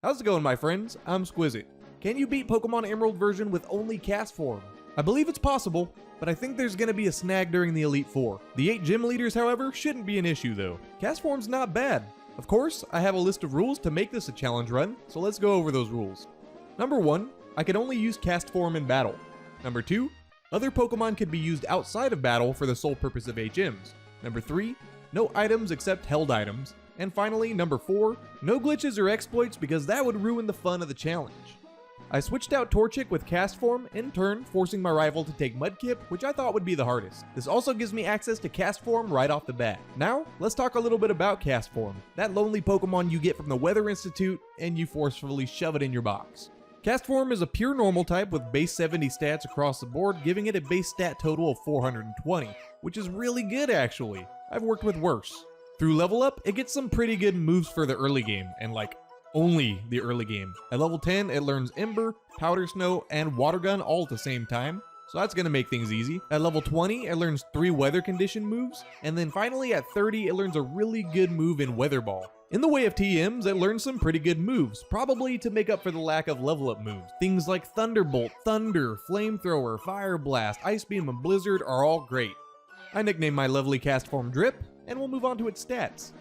How's it going, my friends? I'm Skwizzit. Can you beat Pokemon Emerald version with only Castform? I believe it's possible, but I think there's gonna be a snag during the Elite Four. The 8 gym leaders, however, shouldn't be an issue though. Castform's not bad. Of course, I have a list of rules to make this a challenge run, so let's go over those rules. Number 1, I can only use Castform in battle. Number 2, other Pokemon can be used outside of battle for the sole purpose of 8 gyms. Number 3, no items except held items. And finally, number 4, no glitches or exploits because that would ruin the fun of the challenge. I switched out Torchic with Castform, in turn forcing my rival to take Mudkip, which I thought would be the hardest. This also gives me access to Castform right off the bat. Now, let's talk a little bit about Castform, that lonely Pokemon you get from the Weather Institute and you forcefully shove it in your box. Castform is a pure normal type with base 70 stats across the board, giving it a base stat total of 420, which is really good actually. I've worked with worse. Through level up, it gets some pretty good moves for the early game, and only the early game. At level 10, it learns Ember, Powder Snow, and Water Gun all at the same time, so that's gonna make things easy. At level 20, it learns 3 weather condition moves, and then finally at 30, it learns a really good move in Weather Ball. In the way of TMs, it learns some pretty good moves, probably to make up for the lack of level up moves. Things like Thunderbolt, Thunder, Flamethrower, Fire Blast, Ice Beam, and Blizzard are all great. I nicknamed my lovely Castform Drip, and we'll move on to its stats.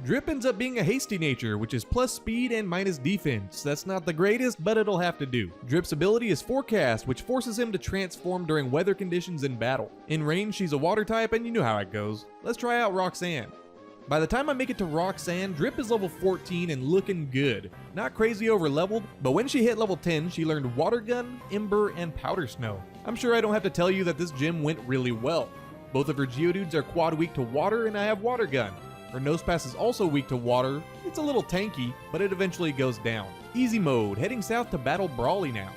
Drip ends up being a hasty nature, which is plus speed and minus defense. That's not the greatest, but it'll have to do. Drip's ability is Forecast, which forces him to transform during weather conditions in battle. In range, she's a water type, and you know how it goes. Let's try out Roxanne. By the time I make it to Roxanne, Drip is level 14 and looking good. Not crazy over leveled, but when she hit level 10, she learned Water Gun, Ember, and Powder Snow. I'm sure I don't have to tell you that this gym went really well. Both of her Geodudes are quad weak to water, and I have Water Gun. Her Nosepass is also weak to water. It's a little tanky, but it eventually goes down. Easy mode, heading south to battle Brawly now.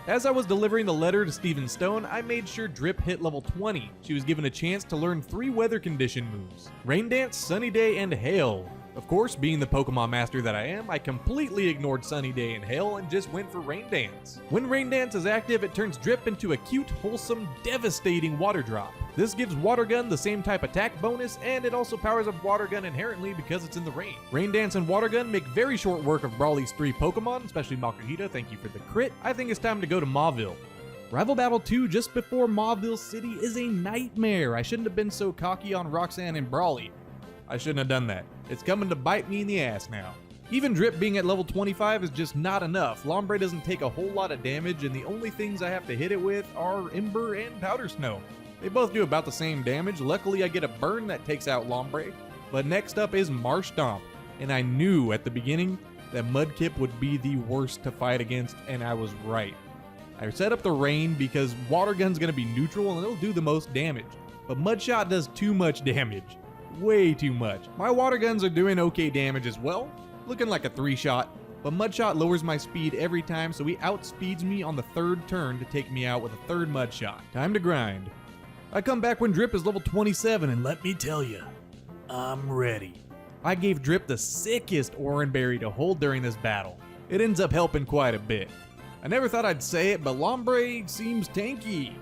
As I was delivering the letter to Steven Stone, I made sure Drip hit level 20. She was given a chance to learn 3 weather condition moves: Rain Dance, Sunny Day, and Hail. Of course, being the Pokemon master that I am, I completely ignored Sunny Day and Hail and just went for Rain Dance. When Rain Dance is active, it turns Drip into a cute, wholesome, devastating Water Drop. This gives Water Gun the same type attack bonus, and it also powers up Water Gun inherently because it's in the rain. Rain Dance and Water Gun make very short work of Brawly's 3 Pokemon, especially Makuhita, thank you for the crit. I think it's time to go to Mauville. Rival Battle 2 just before Mauville City is a nightmare. I shouldn't have been so cocky on Roxanne and Brawly. I shouldn't have done that. It's coming to bite me in the ass now. Even Drip being at level 25 is just not enough. Lombre doesn't take a whole lot of damage, and the only things I have to hit it with are Ember and Powder Snow. They both do about the same damage. Luckily, I get a burn that takes out Lombre. But next up is Marshtomp, and I knew at the beginning that Mudkip would be the worst to fight against, and I was right. I set up the rain because Water Gun's gonna be neutral and it'll do the most damage. But Mudshot does too much damage. Way too much. My Water Guns are doing okay damage as well, looking like a 3-shot, but Mudshot lowers my speed every time, so he outspeeds me on the 3rd turn to take me out with a 3rd Mudshot. Time to grind. I come back when Drip is level 27, and let me tell you, I'm ready. I gave Drip the sickest Oranberry to hold during this battle. It ends up helping quite a bit. I never thought I'd say it, but Lombre seems tanky.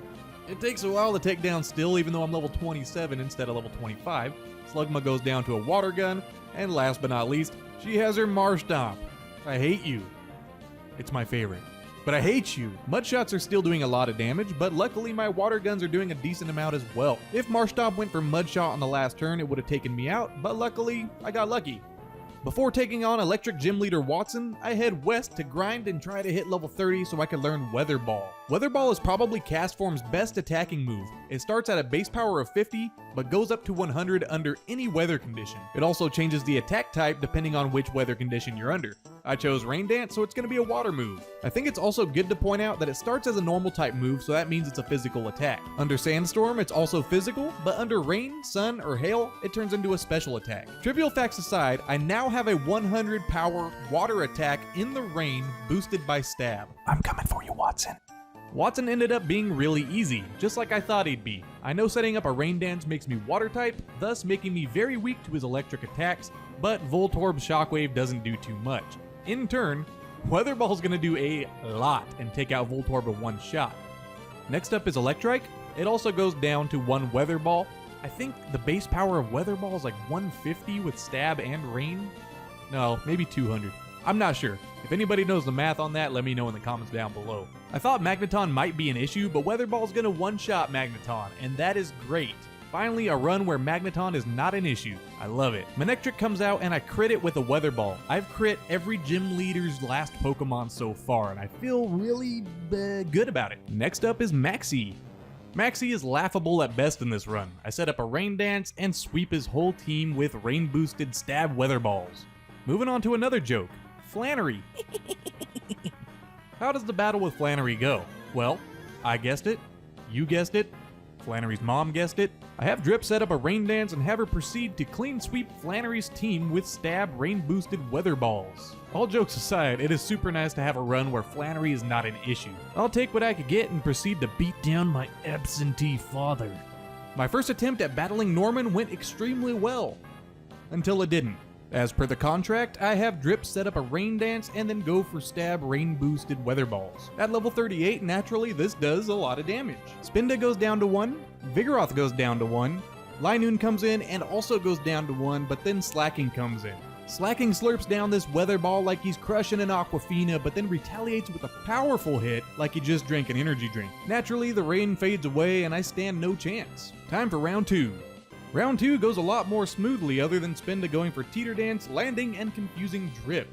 It takes a while to take down still, even though I'm level 27 instead of level 25. Slugma goes down to a Water Gun, and last but not least, she has her Marshtomp. I hate you. It's my favorite. But I hate you. Mudshots are still doing a lot of damage, but luckily my Water Guns are doing a decent amount as well. If Marshtomp went for Mudshot on the last turn, it would have taken me out, but luckily, I got lucky. Before taking on Electric Gym Leader Watson, I head west to grind and try to hit level 30 so I could learn Weather Ball. Weather Ball is probably Castform's best attacking move. It starts at a base power of 50, but goes up to 100 under any weather condition. It also changes the attack type depending on which weather condition you're under. I chose Rain Dance, so it's going to be a water move. I think it's also good to point out that it starts as a normal type move, so that means it's a physical attack. Under Sandstorm, it's also physical, but under Rain, Sun, or Hail, it turns into a special attack. Trivial facts aside, I now have a 100 power water attack in the rain boosted by Stab. I'm coming for you, Watson. Watson ended up being really easy, just like I thought he'd be. I know setting up a Rain Dance makes me water type, thus making me very weak to his electric attacks, but Voltorb's Shockwave doesn't do too much. In turn, Weather Ball's gonna do a lot and take out Voltorb in one shot. Next up is Electrike. It also goes down to 1 Weather Ball. I think the base power of Weather Ball is like 150 with Stab and Rain. No, maybe 200. I'm not sure. If anybody knows the math on that, let me know in the comments down below. I thought Magneton might be an issue, but Weather Ball's gonna one-shot Magneton, and that is great. Finally, a run where Magneton is not an issue. I love it. Manectric comes out and I crit it with a Weather Ball. I've crit every gym leader's last Pokemon so far, and I feel really good about it. Next up is Maxi. Maxi is laughable at best in this run. I set up a Rain Dance and sweep his whole team with rain-boosted stab Weather Balls. Moving on to another joke, Flannery. How does the battle with Flannery go? Well, I guessed it, you guessed it, Flannery's mom guessed it. I have Drip set up a Rain Dance and have her proceed to clean sweep Flannery's team with stab rain-boosted Weather Balls. All jokes aside, it is super nice to have a run where Flannery is not an issue. I'll take what I could get and proceed to beat down my absentee father. My first attempt at battling Norman went extremely well, until it didn't. As per the contract, I have Drip set up a Rain Dance and then go for stab rain-boosted Weather Balls. At level 38, naturally, this does a lot of damage. Spinda goes down to 1, Vigoroth goes down to 1, Linoon comes in and also goes down to 1, but then Slacking comes in. Slacking slurps down this Weather Ball like he's crushing an Aquafina, but then retaliates with a powerful hit like he just drank an energy drink. Naturally, the rain fades away and I stand no chance. Time for round 2. Round 2 goes a lot more smoothly other than Spinda going for Teeter Dance, landing, and confusing Drip.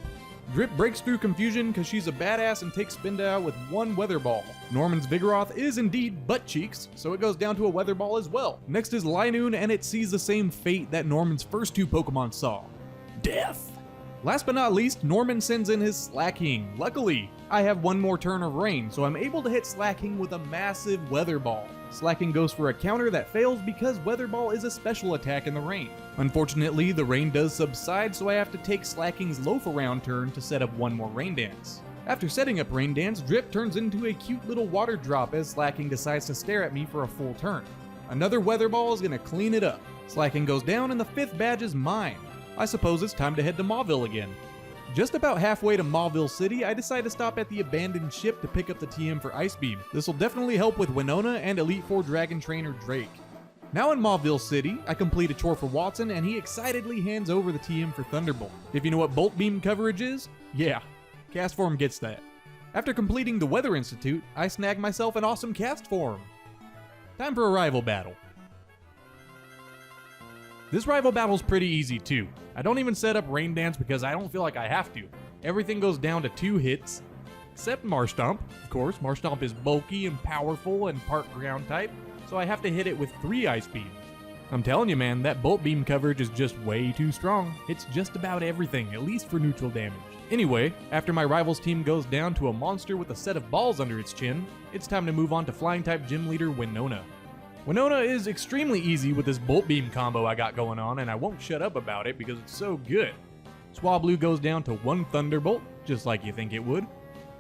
Drip breaks through confusion because she's a badass and takes Spinda out with 1 Weather Ball. Norman's Vigoroth is indeed butt cheeks, so it goes down to a Weather Ball as well. Next is Linoon and it sees the same fate that Norman's first 2 Pokemon saw. Death. Last but not least, Norman sends in his Slacking. Luckily, I have 1 more turn of rain, so I'm able to hit Slacking with a massive Weather Ball. Slacking goes for a counter that fails because Weather Ball is a special attack in the rain. Unfortunately, the rain does subside, so I have to take Slacking's Loaf Around turn to set up 1 more Rain Dance. After setting up Rain Dance, Drip turns into a cute little water drop as Slacking decides to stare at me for a full turn. Another Weather Ball is gonna clean it up. Slacking goes down and the 5th badge is mine. I suppose it's time to head to Mauville again. Just about halfway to Mauville City, I decide to stop at the abandoned ship to pick up the TM for Ice Beam. This will definitely help with Winona and Elite Four Dragon Trainer Drake. Now in Mauville City, I complete a chore for Watson and he excitedly hands over the TM for Thunderbolt. If you know what Bolt Beam coverage is, yeah, Castform gets that. After completing the Weather Institute, I snag myself an awesome Castform. Time for a rival battle. This rival battle's pretty easy too. I don't even set up Rain Dance because I don't feel like I have to. Everything goes down to 2 hits, except Marshtomp. Of course, Marshtomp is bulky and powerful and part ground type, so I have to hit it with 3 Ice Beams. I'm telling you man, that Bolt Beam coverage is just way too strong. It's just about everything, at least for neutral damage. Anyway, after my rival's team goes down to a monster with a set of balls under its chin, it's time to move on to Flying type gym leader Winona. Winona is extremely easy with this Bolt Beam combo I got going on, and I won't shut up about it because it's so good. Swablu goes down to 1 Thunderbolt, just like you think it would.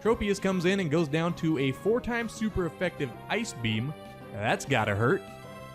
Tropius comes in and goes down to a 4x super effective Ice Beam. That's gotta hurt.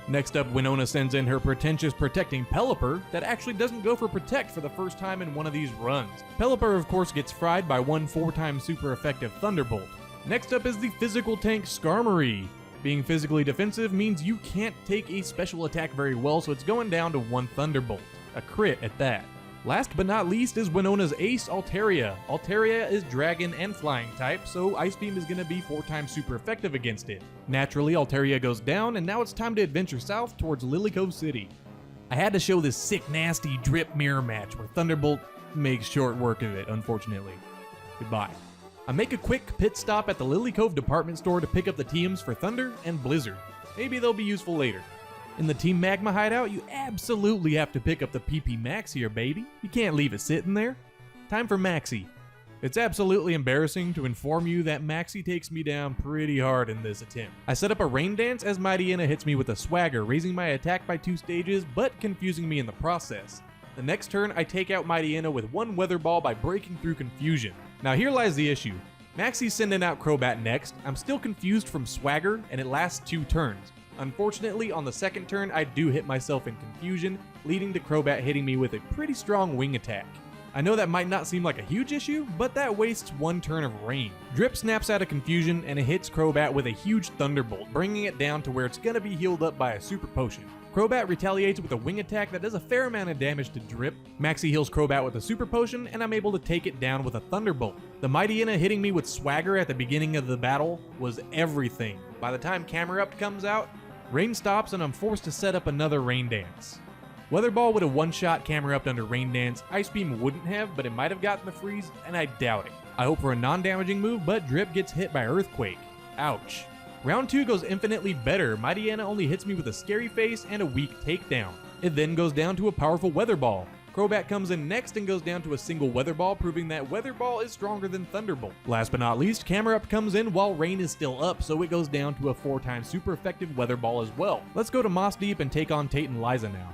Next up, Winona sends in her pretentious Protecting Pelipper that actually doesn't go for Protect for the first time in one of these runs. Pelipper of course gets fried by 1 4x super effective Thunderbolt. Next up is the physical tank Skarmory. Being physically defensive means you can't take a special attack very well, so it's going down to 1 Thunderbolt. A crit at that. Last but not least is Winona's ace, Altaria. Altaria is Dragon and Flying type, so Ice Beam is going to be 4x super effective against it. Naturally, Altaria goes down, and now it's time to adventure south towards Lilycove City. I had to show this sick, nasty drip mirror match where Thunderbolt makes short work of it, unfortunately. Goodbye. I make a quick pit stop at the Lilycove department store to pick up the TMs for Thunder and Blizzard. Maybe they'll be useful later. In the Team Magma hideout, you absolutely have to pick up the PP Max here, baby. You can't leave it sitting there. Time for Maxi. It's absolutely embarrassing to inform you that Maxi takes me down pretty hard in this attempt. I set up a Rain Dance as Mightyena hits me with a Swagger, raising my attack by 2 stages, but confusing me in the process. The next turn, I take out Mightyena with 1 Weather Ball by breaking through confusion. Now here lies the issue. Maxi's sending out Crobat next, I'm still confused from Swagger, and it lasts 2 turns. Unfortunately, on the 2nd turn, I do hit myself in confusion, leading to Crobat hitting me with a pretty strong wing attack. I know that might not seem like a huge issue, but that wastes 1 turn of rain. Drip snaps out of confusion and it hits Crobat with a huge Thunderbolt, bringing it down to where it's gonna be healed up by a Super Potion. Crobat retaliates with a wing attack that does a fair amount of damage to Drip. Maxi heals Crobat with a super potion, and I'm able to take it down with a Thunderbolt. The Mightyena hitting me with Swagger at the beginning of the battle was everything. By the time Camerupt comes out, Rain stops and I'm forced to set up another Rain Dance. Weather Ball would have one-shot Camerupt under Rain Dance. Ice Beam wouldn't have, but it might have gotten the freeze, and I doubt it. I hope for a non-damaging move, but Drip gets hit by Earthquake. Ouch. Round 2 goes infinitely better. Mightyena only hits me with a Scary Face and a weak takedown. It then goes down to a powerful Weather Ball. Crobat comes in next and goes down to a single Weather Ball, proving that Weather Ball is stronger than Thunderbolt. Last but not least, Camerupt comes in while Rain is still up, so it goes down to a 4-time super effective Weather Ball as well. Let's go to Moss Deep and take on Tate and Liza now.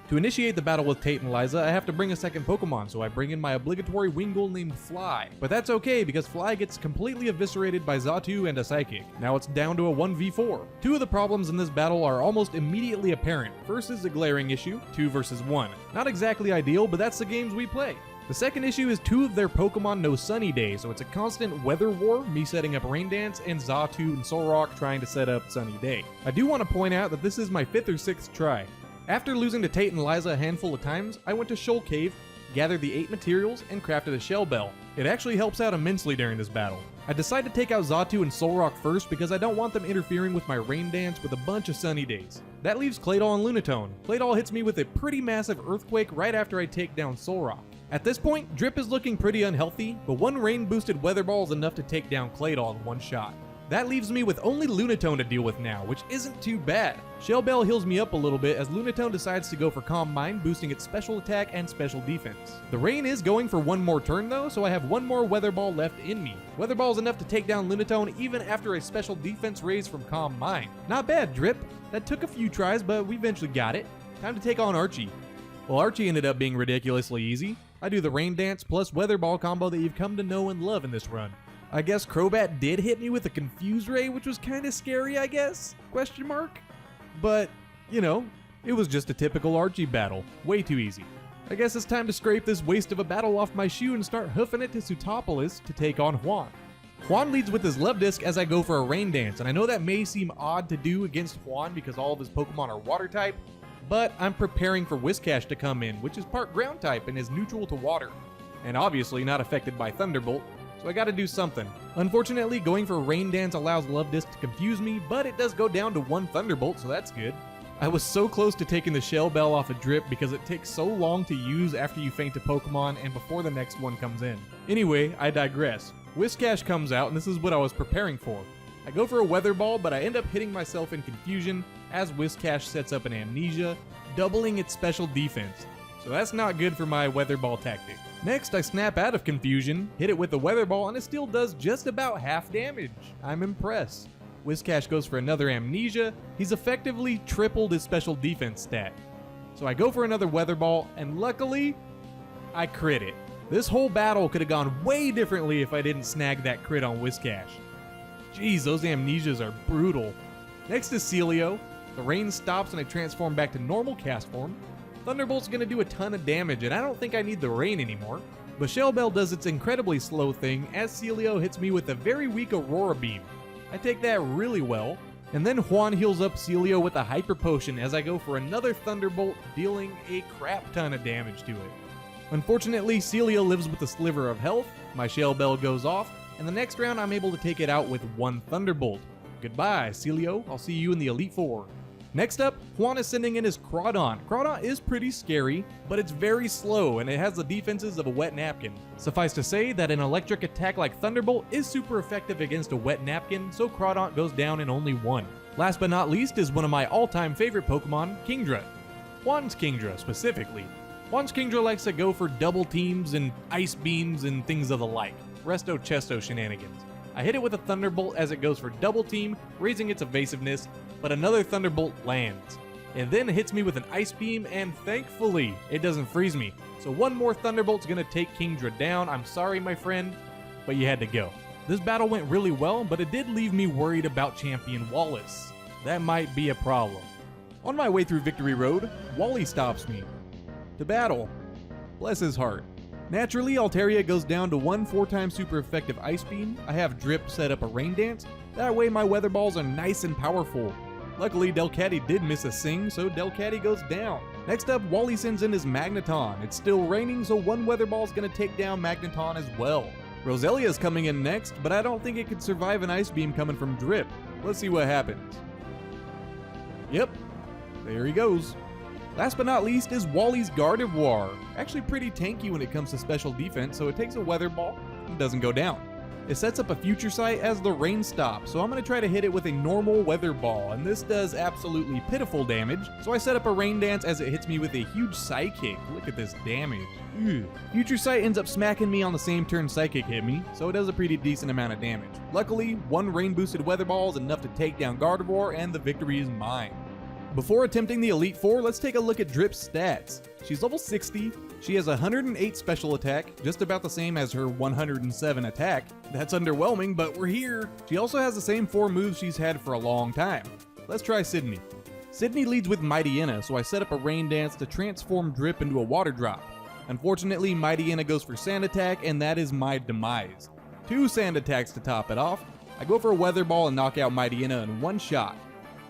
To initiate the battle with Tate and Liza, I have to bring a second Pokemon, so I bring in my obligatory Wingull named Fly. But that's okay, because Fly gets completely eviscerated by Xatu and a Psychic. Now it's down to a 1v4. Two of the problems in this battle are almost immediately apparent. First is a glaring issue, 2 versus 1. Not exactly ideal, but that's the games we play. The second issue is 2 of their Pokemon no Sunny Day, so it's a constant weather war, me setting up Rain Dance, and Xatu and Solrock trying to set up Sunny Day. I do want to point out that this is my 5th or 6th try. After losing to Tate and Liza a handful of times, I went to Shoal Cave, gathered the 8 materials, and crafted a Shell Bell. It actually helps out immensely during this battle. I decide to take out Xatu and Solrock first because I don't want them interfering with my Rain Dance with a bunch of Sunny Days. That leaves Claydol and Lunatone. Claydol hits me with a pretty massive Earthquake right after I take down Solrock. At this point, Drip is looking pretty unhealthy, but one rain boosted Weather Ball is enough to take down Claydol in one shot. That leaves me with only Lunatone to deal with now, which isn't too bad. Shell Bell heals me up a little bit as Lunatone decides to go for Calm Mind, boosting its special attack and special defense. The rain is going for one more turn though, so I have one more Weather Ball left in me. Weather Ball is enough to take down Lunatone even after a special defense raise from Calm Mind. Not bad, Drip. That took a few tries, but we eventually got it. Time to take on Archie. Well, Archie ended up being ridiculously easy. I do the Rain Dance plus Weather Ball combo that you've come to know and love in this run. I guess Crobat did hit me with a Confuse Ray, which was kinda scary, I guess? Question mark? But, you know, it was just a typical Archie battle. Way too easy. I guess it's time to scrape this waste of a battle off my shoe and start hoofing it to Sutopolis to take on Juan. Juan leads with his Love Disc as I go for a Rain Dance, and I know that may seem odd to do against Juan because all of his Pokemon are Water type, but I'm preparing for Whiscash to come in, which is part Ground type and is neutral to Water, and obviously not affected by Thunderbolt. So I gotta do something. Unfortunately, going for Rain Dance allows Love Disc to confuse me, but it does go down to 1 Thunderbolt, so that's good. I was so close to taking the Shell Bell off a Drip because it takes so long to use after you faint a Pokemon and before the next one comes in. Anyway, I digress. Whiscash comes out, and this is what I was preparing for. I go for a Weather Ball, but I end up hitting myself in confusion as Whiscash sets up an Amnesia, doubling its special defense. So that's not good for my Weather Ball tactic. Next, I snap out of confusion, hit it with the Weather Ball, and it still does just about half damage. I'm impressed. Whiscash goes for another Amnesia. He's effectively tripled his special defense stat. So I go for another Weather Ball, and luckily, I crit it. This whole battle could have gone way differently if I didn't snag that crit on Whiscash. Jeez, those Amnesias are brutal. Next is Celio. The rain stops and I transform back to normal Castform. Thunderbolt's gonna do a ton of damage, and I don't think I need the rain anymore. But Shell Bell does its incredibly slow thing as Celio hits me with a very weak Aurora Beam. I take that really well, and then Juan heals up Celio with a Hyper Potion as I go for another Thunderbolt, dealing a crap ton of damage to it. Unfortunately, Celio lives with a sliver of health, my Shell Bell goes off, and the next round I'm able to take it out with 1 Thunderbolt. Goodbye, Celio, I'll see you in the Elite Four. Next up, Juan is sending in his Crawdaunt. Crawdaunt is pretty scary, but it's very slow and it has the defenses of a Wet Napkin. Suffice to say that an electric attack like Thunderbolt is super effective against a Wet Napkin, so Crawdaunt goes down in only 1. Last but not least is one of my all-time favorite Pokemon, Kingdra. Juan's Kingdra, specifically. Juan's Kingdra likes to go for double teams and ice beams and things of the like. Resto Chesto shenanigans. I hit it with a Thunderbolt as it goes for double team, raising its evasiveness, but another Thunderbolt lands. It then hits me with an Ice Beam, and thankfully, it doesn't freeze me. So one more Thunderbolt's gonna take Kingdra down. I'm sorry, my friend, but you had to go. This battle went really well, but it did leave me worried about Champion Wallace. That might be a problem. On my way through Victory Road, Wally stops me. To battle. Bless his heart. Naturally, Altaria goes down to 1 4-time super effective Ice Beam. I have Drip set up a Rain Dance. That way my Weather Balls are nice and powerful. Luckily, Delcatty did miss a Sing, so Delcatty goes down. Next up, Wally sends in his Magneton. It's still raining, so one Weather Ball is going to take down Magneton as well. Roselia is coming in next, but I don't think it could survive an Ice Beam coming from Drip. Let's see what happens. Yep, there he goes. Last but not least is Wally's Gardevoir. Actually pretty tanky when it comes to special defense, so it takes a Weather Ball and doesn't go down. It sets up a Future Sight as the Rain Stop, so I'm going to try to hit it with a normal Weather Ball, and this does absolutely pitiful damage, so I set up a Rain Dance as it hits me with a huge Psychic. Look at this damage. Ugh. Future Sight ends up smacking me on the same turn Psychic hit me, so it does a pretty decent amount of damage. Luckily, one Rain Boosted Weather Ball is enough to take down Gardevoir, and the victory is mine. Before attempting the Elite Four, let's take a look at Drip's stats. She's level 60, she has 108 special attack, just about the same as her 107 attack. That's underwhelming, but we're here. She also has the same 4 moves she's had for a long time. Let's try Sydney. Sydney leads with Mightyena, so I set up a Rain Dance to transform Drip into a Water Drop. Unfortunately, Mightyena goes for Sand Attack, and that is my demise. 2 Sand Attacks to top it off. I go for a Weather Ball and knock out Mightyena in one shot.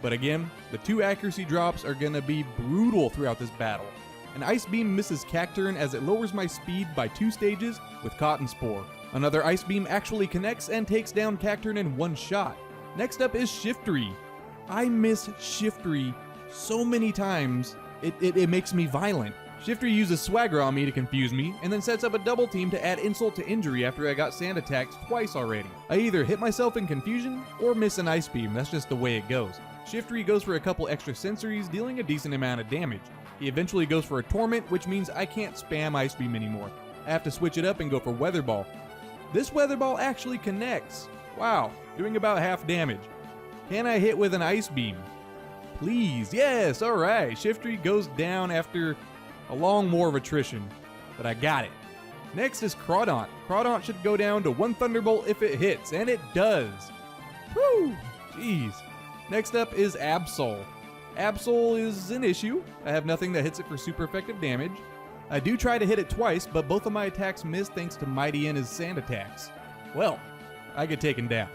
But again, the 2 accuracy drops are gonna be brutal throughout this battle. An Ice Beam misses Cacturne as it lowers my speed by 2 stages with Cotton Spore. Another Ice Beam actually connects and takes down Cacturne in one shot. Next up is Shiftry. I miss Shiftry so many times, it makes me violent. Shiftry uses Swagger on me to confuse me, and then sets up a double team to add insult to injury after I got sand attacked twice already. I either hit myself in confusion, or miss an Ice Beam, that's just the way it goes. Shiftry goes for a couple extra sensories, dealing a decent amount of damage. He eventually goes for a Torment, which means I can't spam Ice Beam anymore. I have to switch it up and go for Weather Ball. This Weather Ball actually connects. Wow, doing about half damage. Can I hit with an Ice Beam? Please, yes, alright. Shiftry goes down after a long war of attrition, but I got it. Next is Crawdaunt. Crawdaunt should go down to 1 Thunderbolt if it hits, and it does. Whew, jeez. Next up is Absol. Absol is an issue. I have nothing that hits it for super effective damage. I do try to hit it twice, but both of my attacks miss thanks to Mightyena's sand attacks. Well, I get taken down.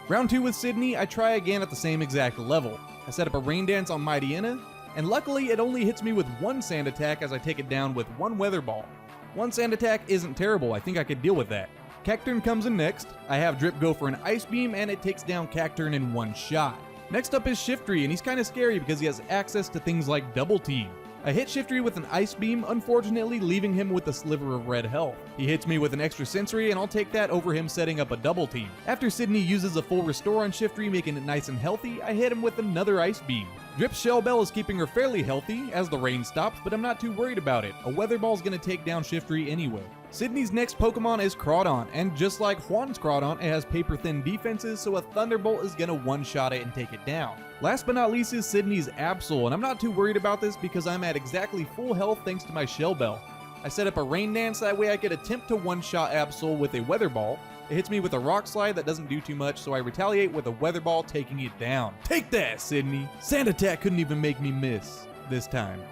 Round 2 with Sydney, I try again at the same exact level. I set up a Rain Dance on Mightyena, and luckily it only hits me with 1 sand attack as I take it down with 1 Weather Ball. 1 sand attack isn't terrible, I think I could deal with that. Cacturne comes in next. I have Drip go for an Ice Beam, and it takes down Cacturne in one shot. Next up is Shiftry, and he's kind of scary because he has access to things like Double Team. I hit Shiftry with an Ice Beam, unfortunately leaving him with a sliver of red health. He hits me with an extra sensory, and I'll take that over him setting up a Double Team. After Sydney uses a full restore on Shiftry, making it nice and healthy, I hit him with another Ice Beam. Drip's Shell Bell is keeping her fairly healthy as the rain stops, but I'm not too worried about it. A Weather Ball is going to take down Shiftry anyway. Sydney's next Pokemon is Crawdaunt, and just like Juan's Crawdaunt, it has paper-thin defenses, so a Thunderbolt is going to one-shot it and take it down. Last but not least is Sydney's Absol, and I'm not too worried about this because I'm at exactly full health thanks to my Shell Bell. I set up a Rain Dance, that way I could attempt to one-shot Absol with a Weather Ball. It hits me with a Rock Slide that doesn't do too much, so I retaliate with a Weather Ball, taking it down. Take that, Sydney! Sand Attack couldn't even make me miss this time.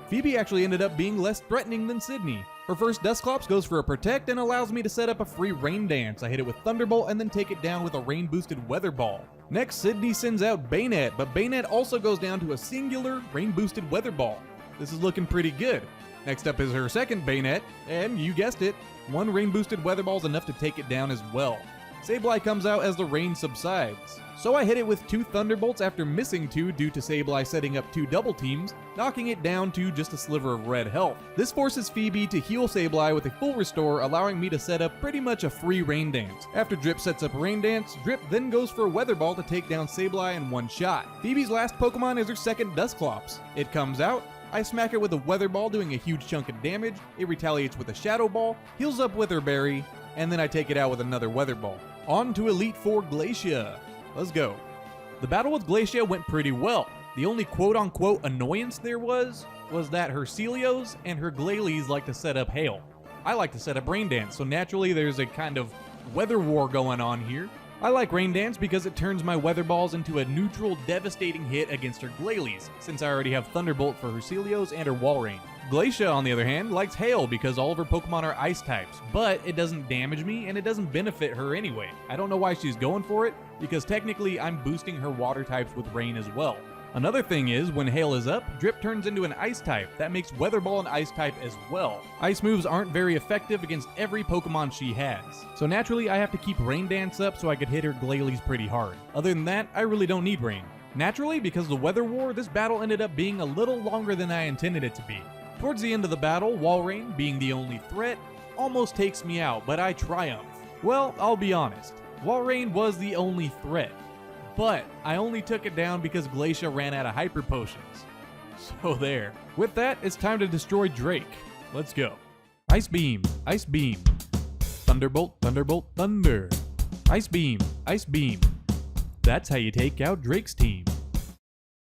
Phoebe actually ended up being less threatening than Sydney. Her first Dusclops goes for a Protect and allows me to set up a free Rain Dance. I hit it with Thunderbolt and then take it down with a Rain Boosted Weather Ball. Next, Sydney sends out Bayonet, but Bayonet also goes down to a singular Rain Boosted Weather Ball. This is looking pretty good. Next up is her second Bayonet, and you guessed it, 1 Rain Boosted Weather Ball is enough to take it down as well. Sableye comes out as the rain subsides. So I hit it with 2 Thunderbolts after missing 2 due to Sableye setting up 2 double teams, knocking it down to just a sliver of red health. This forces Phoebe to heal Sableye with a full restore, allowing me to set up pretty much a free Rain Dance. After Drip sets up Rain Dance, Drip then goes for a Weather Ball to take down Sableye in one shot. Phoebe's last Pokemon is her second Dusclops. It comes out, I smack it with a Weather Ball doing a huge chunk of damage, it retaliates with a Shadow Ball, heals up Wither Berry, and then I take it out with another Weather Ball. On to Elite Four Glacia. Let's go. The battle with Glacia went pretty well. The only quote-unquote annoyance there was that her Celios and her Glalie like to set up Hail. I like to set up Rain Dance, so naturally there's a kind of weather war going on here. I like Rain Dance because it turns my Weather Balls into a neutral, devastating hit against her Glalies, since I already have Thunderbolt for her Celios and her Walrein. Glacia, on the other hand, likes Hail because all of her Pokemon are Ice types, but it doesn't damage me and it doesn't benefit her anyway. I don't know why she's going for it, because technically I'm boosting her Water types with Rain as well. Another thing is, when Hail is up, Drip turns into an Ice type. That makes Weather Ball an Ice type as well. Ice moves aren't very effective against every Pokemon she has, so naturally I have to keep Rain Dance up so I could hit her Glalie pretty hard. Other than that, I really don't need Rain. Naturally, because of the Weather War, this battle ended up being a little longer than I intended it to be. Towards the end of the battle, Walrein, being the only threat, almost takes me out, but I triumph. Well, I'll be honest, Walrein was the only threat, but I only took it down because Glacia ran out of Hyper Potions. So there. With that, it's time to destroy Drake. Let's go. Ice Beam, Ice Beam. Thunderbolt, Thunderbolt, Thunder. Ice Beam, Ice Beam. That's how you take out Drake's team.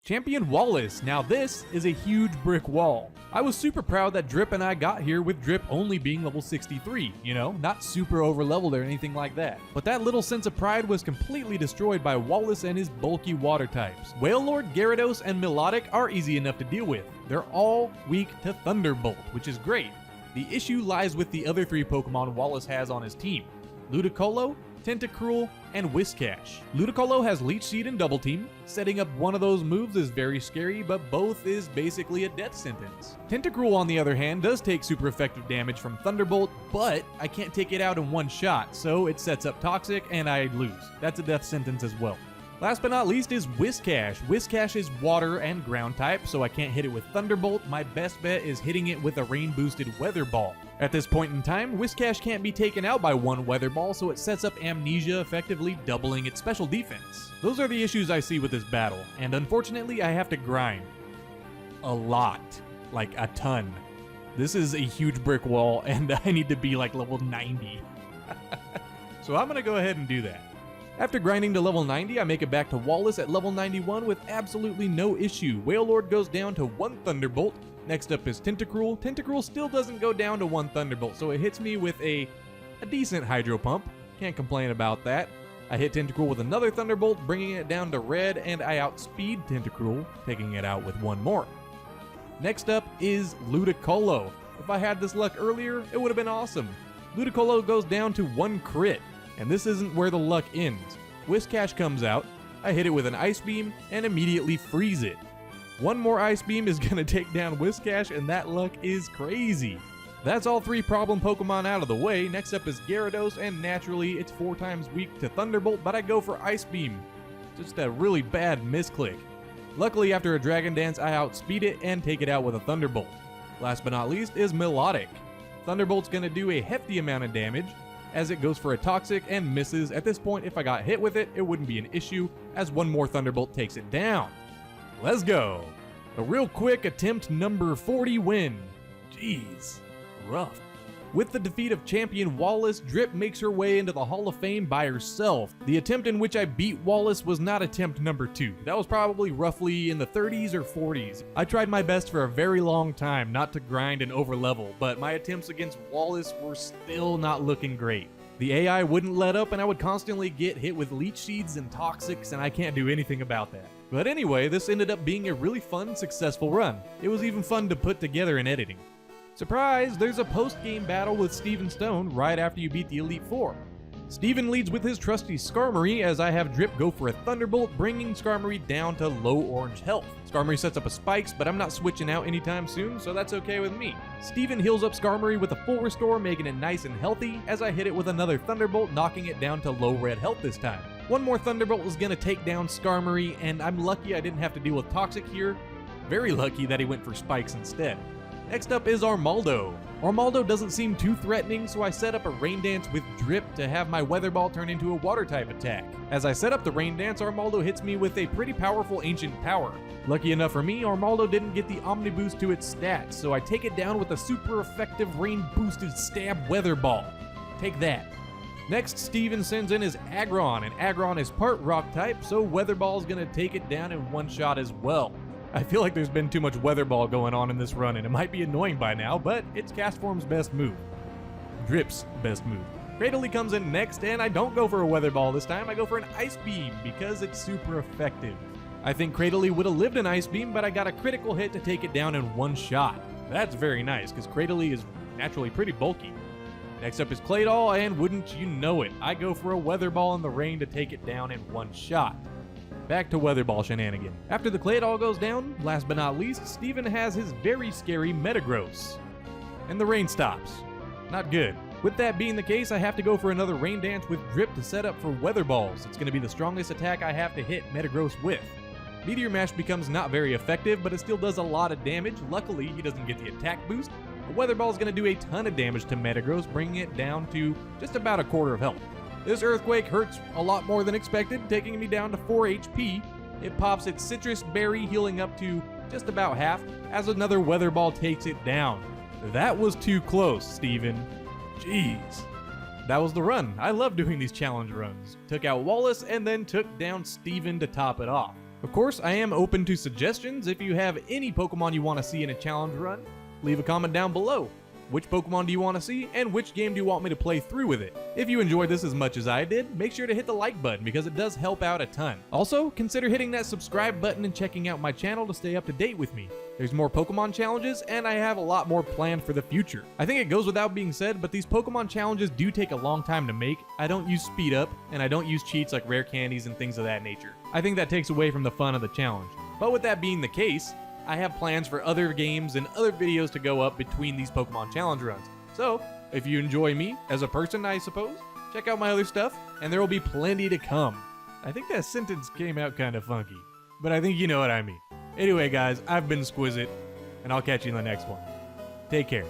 Champion Wallace. Now this is a huge brick wall. I was super proud that Drip and I got here with Drip only being level 63, you know, not super over leveled or anything like that. But that little sense of pride was completely destroyed by Wallace and his bulky water types. Wailord, Gyarados, and Milotic are easy enough to deal with. They're all weak to Thunderbolt, which is great. The issue lies with the other 3 Pokemon Wallace has on his team: Ludicolo, Tentacruel, and Whiscash. Ludicolo has Leech Seed and Double Team. Setting up one of those moves is very scary, but both is basically a death sentence. Tentacruel, on the other hand, does take super effective damage from Thunderbolt, but I can't take it out in one shot, so it sets up Toxic and I lose. That's a death sentence as well. Last but not least is Whiscash. Whiscash is water and ground type, so I can't hit it with Thunderbolt. My best bet is hitting it with a rain-boosted Weather Ball. At this point in time, Whiscash can't be taken out by one Weather Ball, so it sets up Amnesia, effectively doubling its special defense. Those are the issues I see with this battle, and unfortunately I have to grind. A lot. Like a ton. This is a huge brick wall, and I need to be like level 90. So I'm gonna go ahead and do that. After grinding to level 90, I make it back to Wallace at level 91 with absolutely no issue. Wailord goes down to 1 Thunderbolt. Next up is Tentacruel. Tentacruel still doesn't go down to 1 Thunderbolt, so it hits me with a decent Hydro Pump. Can't complain about that. I hit Tentacruel with another Thunderbolt, bringing it down to red, and I outspeed Tentacruel, taking it out with 1 more. Next up is Ludicolo. If I had this luck earlier, it would have been awesome. Ludicolo goes down to 1 crit. And this isn't where the luck ends. Whiscash comes out, I hit it with an Ice Beam, and immediately freeze it. 1 more Ice Beam is gonna take down Whiscash, and that luck is crazy. That's all 3 problem Pokemon out of the way. Next up is Gyarados, and naturally it's 4 times weak to Thunderbolt, but I go for Ice Beam. Just a really bad misclick. Luckily, after a Dragon Dance, I outspeed it and take it out with a Thunderbolt. Last but not least is Milotic. Thunderbolt's gonna do a hefty amount of damage, as it goes for a Toxic and misses. At this point, if I got hit with it, it wouldn't be an issue, as 1 more Thunderbolt takes it down. Let's go! A real quick attempt number 40 win. Jeez, rough. With the defeat of Champion Wallace, Drip makes her way into the Hall of Fame by herself. The attempt in which I beat Wallace was not attempt number 2. That was probably roughly in the 30s or 40s. I tried my best for a very long time not to grind and overlevel, but my attempts against Wallace were still not looking great. The AI wouldn't let up and I would constantly get hit with Leech Seeds and Toxics, and I can't do anything about that. But anyway, this ended up being a really fun, successful run. It was even fun to put together in editing. Surprise, there's a post-game battle with Steven Stone right after you beat the Elite Four. Steven leads with his trusty Skarmory as I have Drip go for a Thunderbolt, bringing Skarmory down to low orange health. Skarmory sets up a Spikes, but I'm not switching out anytime soon, so that's okay with me. Steven heals up Skarmory with a full restore, making it nice and healthy as I hit it with another Thunderbolt, knocking it down to low red health this time. 1 more Thunderbolt was gonna take down Skarmory, and I'm lucky I didn't have to deal with Toxic here. Very lucky that he went for Spikes instead. Next up is Armaldo. Armaldo doesn't seem too threatening, so I set up a Rain Dance with Drip to have my Weather Ball turn into a Water type attack. As I set up the Rain Dance, Armaldo hits me with a pretty powerful Ancient Power. Lucky enough for me, Armaldo didn't get the Omni Boost to its stats, so I take it down with a super effective Rain Boosted Stab Weather Ball. Take that. Next, Steven sends in his Aggron, and Aggron is part Rock type, so Weather Ball is gonna take it down in 1 shot as well. I feel like there's been too much Weather Ball going on in this run, and it might be annoying by now, but it's Castform's best move. Drip's best move. Cradily comes in next, and I don't go for a Weather Ball this time, I go for an Ice Beam, because it's super effective. I think Cradily would have lived an Ice Beam, but I got a critical hit to take it down in 1 shot. That's very nice, because Cradily is naturally pretty bulky. Next up is Claydol, and wouldn't you know it, I go for a Weather Ball in the rain to take it down in one shot. Back to Weather Ball shenanigan. After the Claydol goes down, last but not least, Steven has his very scary Metagross. And the rain stops. Not good. With that being the case, I have to go for another Rain Dance with Drip to set up for Weather Balls. It's going to be the strongest attack I have to hit Metagross with. Meteor Mash becomes not very effective, but it still does a lot of damage. Luckily, he doesn't get the attack boost. A Weather Ball is going to do a ton of damage to Metagross, bringing it down to just about a quarter of health. This Earthquake hurts a lot more than expected, taking me down to 4 HP. It pops its Citrus Berry, healing up to just about half, as another Weather Ball takes it down. That was too close, Steven. Jeez. That was the run. I love doing these challenge runs. Took out Wallace and then took down Steven to top it off. Of course, I am open to suggestions. If you have any Pokemon you want to see in a challenge run, leave a comment down below. Which Pokemon do you want to see, and which game do you want me to play through with it? If you enjoyed this as much as I did, make sure to hit the like button because it does help out a ton. Also, consider hitting that subscribe button and checking out my channel to stay up to date with me. There's more Pokemon challenges, and I have a lot more planned for the future. I think it goes without being said, but these Pokemon challenges do take a long time to make. I don't use speed up, and I don't use cheats like rare candies and things of that nature. I think that takes away from the fun of the challenge. But with that being the case, I have plans for other games and other videos to go up between these Pokemon challenge runs. So, if you enjoy me as a person, I suppose, check out my other stuff, and there will be plenty to come. I think that sentence came out kind of funky, but I think you know what I mean. Anyway, guys, I've been Skwizzit, and I'll catch you in the next one. Take care.